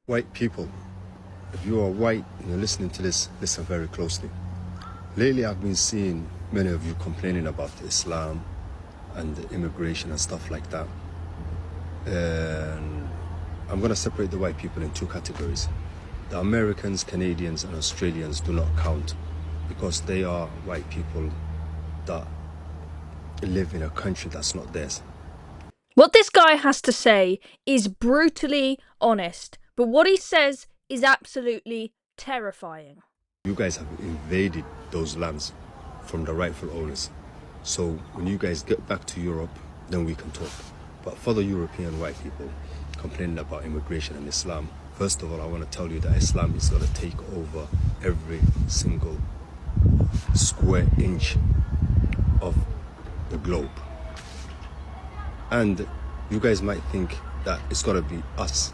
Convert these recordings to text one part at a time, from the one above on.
White people, if you are white and you're listening to this, listen very closely. Lately, I've been seeing many of you complaining about Islam and immigration and stuff like that. And I'm going to separate the white people in two categories. The Americans, Canadians, and Australians do not count because they are white people that live in a country that's not theirs. What this guy has to say is brutally honest, but what he says is absolutely terrifying. You guys have invaded those lands from the rightful owners. So when you guys get back to Europe, then we can talk. But for the European white people complaining about immigration and Islam, first of all, I want to tell you that Islam is going to take over every single square inch of the globe. And you guys might think that it's going to be us,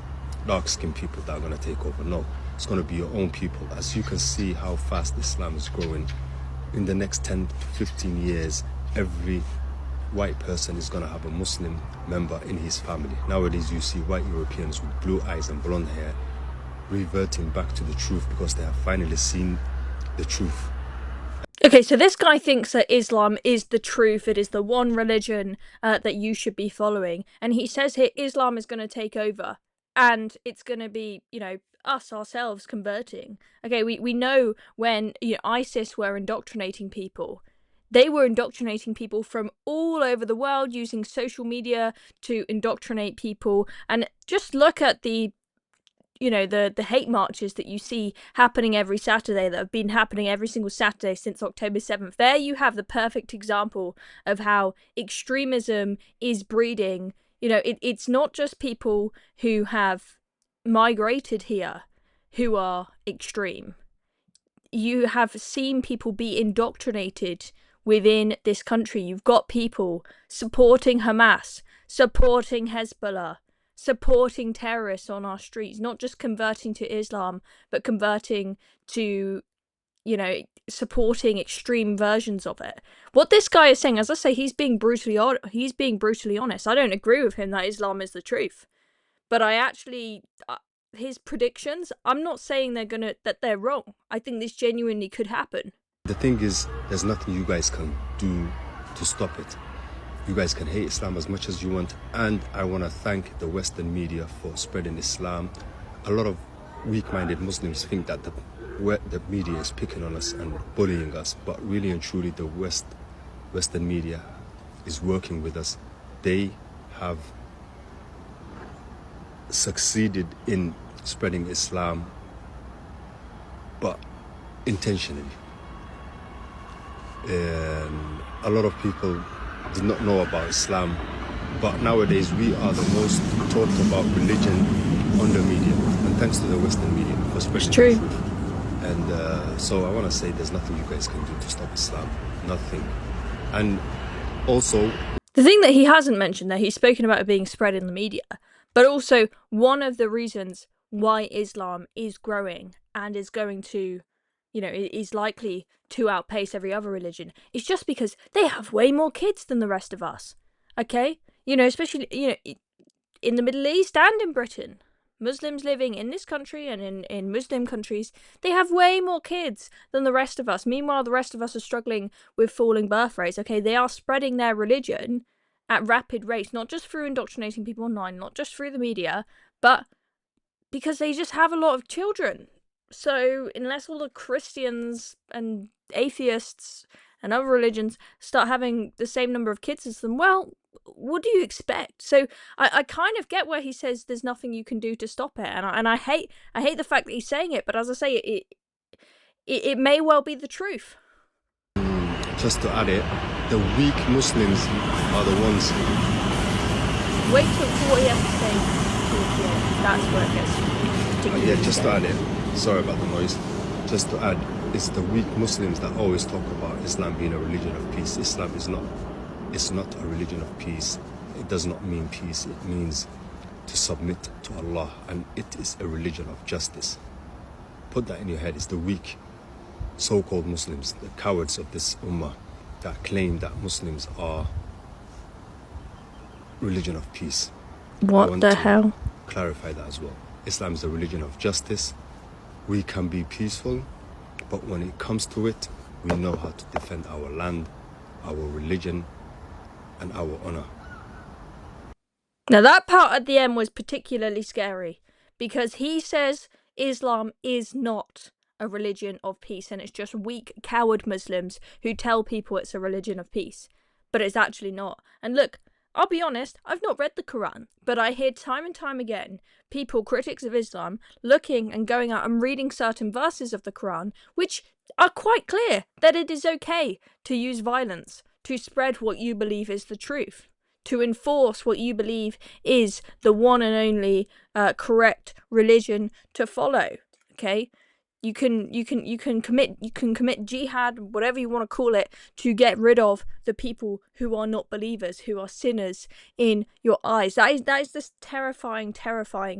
dark-skinned people, that are going to take over. No, it's going to be your own people. As you can see how fast Islam is growing, in the next 10 to 15 years, every white person is going to have a Muslim member in his family. Nowadays, you see white Europeans with blue eyes and blonde hair reverting back to the truth because they have finally seen the truth. Okay, so this guy thinks that Islam is the truth. It is the one religion that you should be following. And he says here Islam is going to take over. And it's going to be, us ourselves converting. Okay, we know when ISIS were indoctrinating people. They were indoctrinating people from all over the world using social media to indoctrinate people. And just look at the hate marches that you see happening every Saturday, that have been happening every single Saturday since October 7th. There you have the perfect example of how extremism is breeding. It's not just people who have migrated here who are extreme. You have seen people be indoctrinated within this country. You've got people supporting Hamas, supporting Hezbollah, supporting terrorists on our streets, not just converting to Islam, but converting to, supporting extreme versions of it. What this guy is saying, as I say, he's being brutally honest. I don't agree with him that Islam is the truth, but I actually, his predictions, I'm not saying that they're wrong. I think this genuinely could happen. The thing is, there's nothing you guys can do to stop it. You guys can hate Islam as much as you want, and I want to thank the Western media for spreading Islam. A lot of weak-minded Muslims think that the media is picking on us and bullying us, but really and truly the Western media is working with us. They have succeeded in spreading Islam, but intentionally. A lot of people did not know about Islam, but nowadays we are the most talked about religion on the media, and thanks to the Western media for spreading the truth. And so I want to say there's nothing you guys can do to stop Islam, nothing. And also, the thing that he hasn't mentioned there, he's spoken about it being spread in the media, but also one of the reasons why Islam is growing and is going to, is likely to outpace every other religion is just because they have way more kids than the rest of us. Okay? Especially, in the Middle East and in Britain. Muslims living in this country and in Muslim countries, they have way more kids than the rest of us. Meanwhile, the rest of us are struggling with falling birth rates. Okay, they are spreading their religion at rapid rates, not just through indoctrinating people online, not just through the media, but because they just have a lot of children. So unless all the Christians and atheists and other religions start having the same number of kids as them, well, what do you expect? So I kind of get where he says there's nothing you can do to stop it, and I hate the fact that he's saying it, but as I say, it may well be the truth. Just to add it, the weak Muslims are the ones. Wait till what he has to say towards the end. That's where it gets particularly. Yeah, just to add it. Sorry about the noise. Just to add, it's the weak Muslims that always talk about Islam being a religion of peace. Islam is not. It's not a religion of peace. It does not mean peace. It means to submit to Allah, and it is a religion of justice. Put that in your head. It's the weak so-called Muslims, the cowards of this ummah, that claim that Muslims are religion of peace. What the hell? Clarify that as well. Islam is a religion of justice. We can be peaceful, but when it comes to it, we know how to defend our land, our religion, and our honor. Now that part at the end was particularly scary, because he says Islam is not a religion of peace, and it's just weak, coward Muslims who tell people it's a religion of peace. But it's actually not. And look, I'll be honest, I've not read the Quran, but I hear time and time again people, critics of Islam, looking and going out and reading certain verses of the Quran, which are quite clear that it is okay to use violence to spread what you believe is the truth, to enforce what you believe is the one and only correct religion to follow. Okay, you can commit jihad, whatever you want to call it, to get rid of the people who are not believers, who are sinners in your eyes. That is this terrifying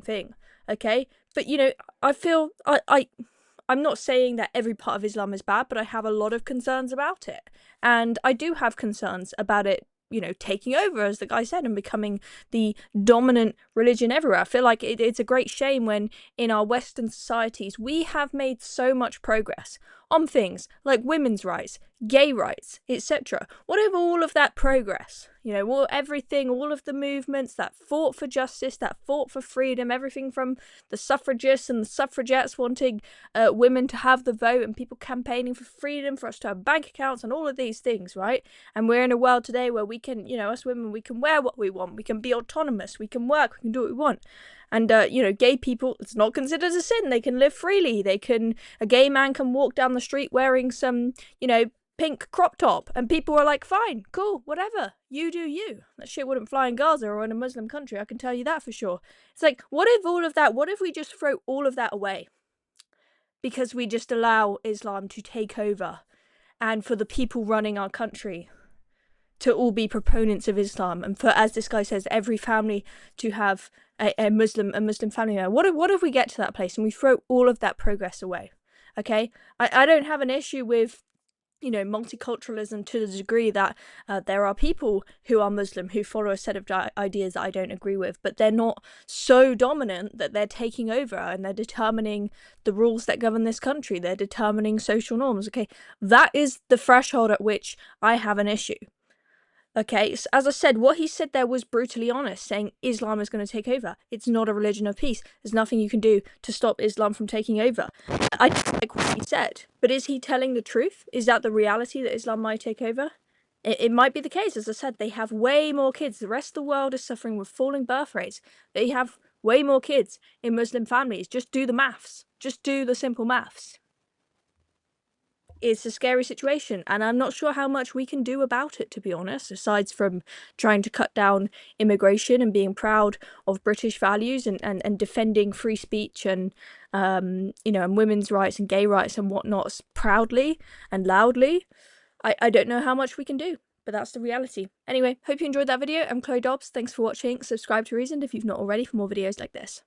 thing. Okay, but you know, I feel I'm not saying that every part of Islam is bad, but I have a lot of concerns about it, and I do have concerns about it, you know, taking over, as the guy said, and becoming the dominant religion everywhere. I feel like it's a great shame when in our Western societies we have made so much progress on things like women's rights, gay rights, etc. Whatever all of that progress, you know, everything, all of the movements that fought for justice, that fought for freedom, everything from the suffragists and the suffragettes wanting women to have the vote, and people campaigning for freedom, for us to have bank accounts and all of these things, right? And we're in a world today where we can, you know, us women, we can wear what we want, we can be autonomous, we can work, we can do what we want. And, you know, gay people, it's not considered a sin. They can live freely. A gay man can walk down the street wearing some, you know, pink crop top. And people are like, fine, cool, whatever. You do you. That shit wouldn't fly in Gaza or in a Muslim country. I can tell you that for sure. It's like, what if we just throw all of that away? Because we just allow Islam to take over, and for the people running our country to all be proponents of Islam, and for, as this guy says, every family to have a Muslim family member. What if we get to that place and we throw all of that progress away? Okay, I don't have an issue with, you know, multiculturalism to the degree that there are people who are Muslim who follow a set of ideas that I don't agree with, but they're not so dominant that they're taking over and they're determining the rules that govern this country. They're determining social norms. Okay, that is the threshold at which I have an issue. Okay, so as I said, what he said there was brutally honest, saying Islam is going to take over. It's not a religion of peace. There's nothing you can do to stop Islam from taking over. I don't like what he said, but is he telling the truth? Is that the reality, that Islam might take over? It might be the case. As I said, they have way more kids. The rest of the world is suffering with falling birth rates. They have way more kids in Muslim families. Just do the maths. Just do the simple maths. It's a scary situation, and I'm not sure how much we can do about it, to be honest, aside from trying to cut down immigration and being proud of British values and defending free speech and you know, and women's rights and gay rights and whatnot proudly and loudly. I don't know how much we can do, but that's the reality. Anyway, hope you enjoyed that video. I'm Chloe Dobbs. Thanks for watching. Subscribe to Reasoned if you've not already for more videos like this.